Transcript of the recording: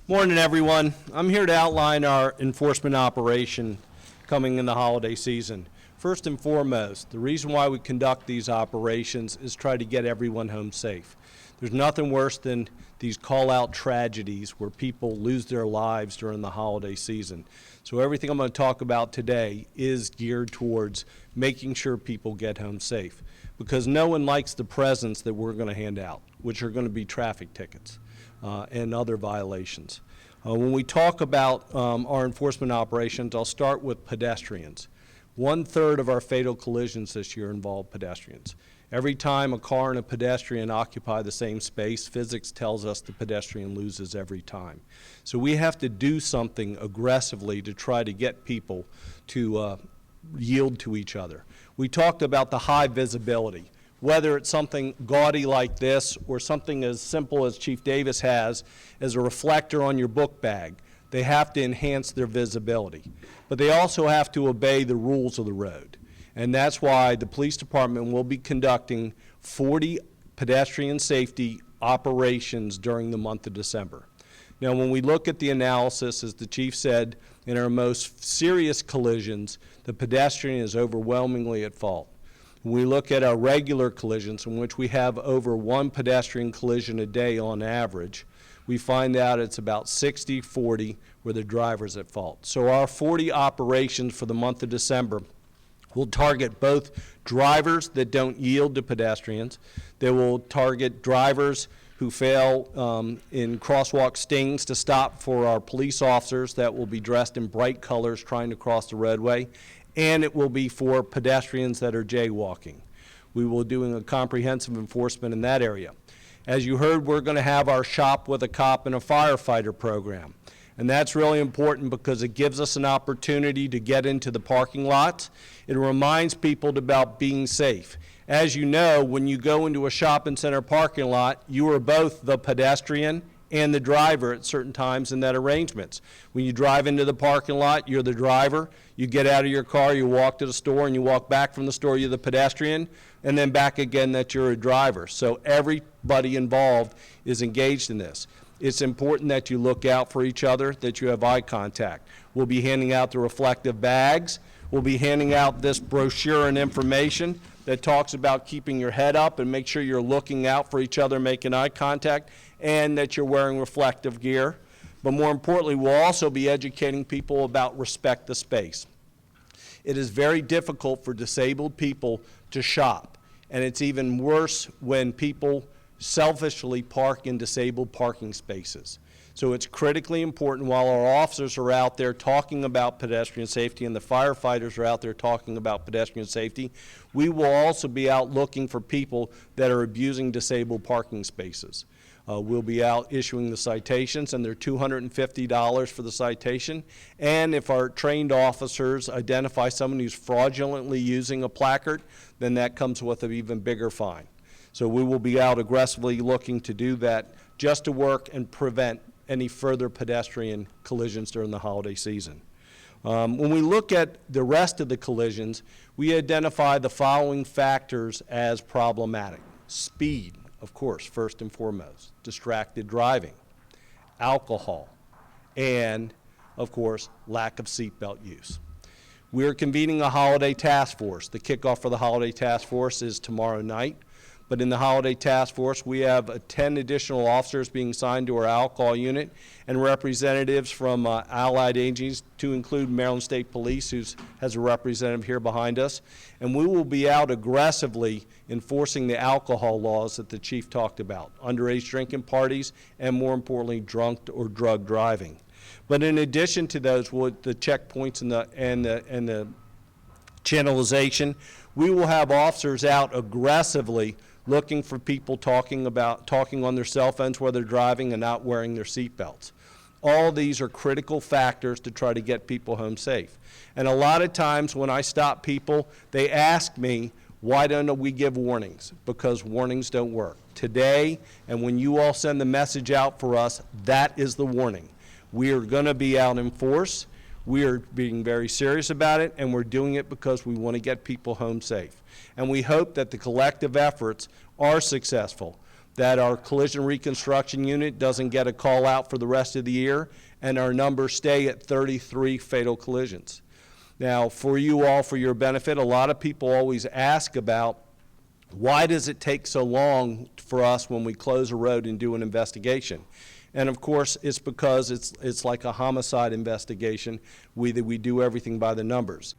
Morning, everyone. I'm here to outline our enforcement operation coming in the holiday season. First and foremost, the reason why we conduct these operations is try to get everyone home safe. There's nothing worse than these call-out tragedies where people lose their lives during the holiday season. So everything I'm going to talk about today is geared towards making sure people get home safe, because no one likes the presents that we're going to hand out, which are going to be traffic tickets and other violations. When we talk about our enforcement operations, I'll start with pedestrians. 1/3 of our fatal collisions this year involve pedestrians. Every time a car and a pedestrian occupy the same space, physics tells us the pedestrian loses every time. So we have to do something aggressively to try to get people to yield to each other. We talked about the high visibility. Whether it's something gaudy like this or something as simple as Chief Davis has as a reflector on your book bag, they have to enhance their visibility. But they also have to obey the rules of the road. And that's why the police department will be conducting 40 pedestrian safety operations during the month of December. Now, when we look at the analysis, as the chief said, in our most serious collisions, the pedestrian is overwhelmingly at fault. When we look at our regular collisions, in which we have over 1 pedestrian collision a day on average, we find out it's about 60-40 where the driver's at fault. So our 40 operations for the month of December will target both drivers that don't yield to pedestrians. They will target drivers who fail in crosswalk stings to stop for our police officers that will be dressed in bright colors trying to cross the roadway. And it will be for pedestrians that are jaywalking. We will be doing a comprehensive enforcement in that area. As you heard, we're going to have our Shop with a Cop and a Firefighter program. And that's really important because it gives us an opportunity to get into the parking lots. It reminds people about being safe. As you know, when you go into a shopping center parking lot, you are both the pedestrian and the driver at certain times in that arrangements. When you drive into the parking lot, you're the driver. You get out of your car, you walk to the store, and you walk back from the store, you're the pedestrian, and then back again that you're a driver. So everybody involved is engaged in this. It's important that you look out for each other, that you have eye contact. We'll be handing out the reflective bags. We'll be handing out this brochure and information that talks about keeping your head up and make sure you're looking out for each other, making eye contact, and that you're wearing reflective gear. But more importantly, we'll also be educating people about respect the space. It is very difficult for disabled people to shop, and it's even worse when people selfishly park in disabled parking spaces. So it's critically important while our officers are out there talking about pedestrian safety and the firefighters are out there talking about pedestrian safety, we will also be out looking for people that are abusing disabled parking spaces. We'll be out issuing the citations, and they're $250 for the citation. And if our trained officers identify someone who's fraudulently using a placard, then that comes with an even bigger fine. So we will be out aggressively looking to do that just to work and prevent any further pedestrian collisions during the holiday season. When we look at the rest of the collisions, we identify the following factors as problematic. Speed, of course, first and foremost. Distracted driving, alcohol, and, of course, lack of seatbelt use. We're convening a holiday task force. The kickoff for the holiday task force is tomorrow night. But in the holiday task force, we have 10 additional officers being assigned to our alcohol unit and representatives from allied agencies, to include Maryland State Police, who has a representative here behind us. And we will be out aggressively enforcing the alcohol laws that the chief talked about, underage drinking parties, and more importantly, drunk or drug driving. But in addition to those, with the checkpoints and the channelization, we will have officers out aggressively looking for people talking on their cell phones while they're driving and not wearing their seatbelts. All these are critical factors to try to get people home safe. And a lot of times when I stop people, they ask me, why don't we give warnings? Because warnings don't work. Today, and when you all send the message out for us, that is the warning. We are going to be out in force. We are being very serious about it, and we're doing it because we want to get people home safe. And we hope that the collective efforts are successful. that our collision reconstruction unit doesn't get a call out for the rest of the year, and our numbers stay at 33 fatal collisions. Now, for you all, for your benefit, a lot of people always ask about why does it take so long for us when we close a road and do an investigation? And of course, it's because it's like a homicide investigation. We do everything by the numbers.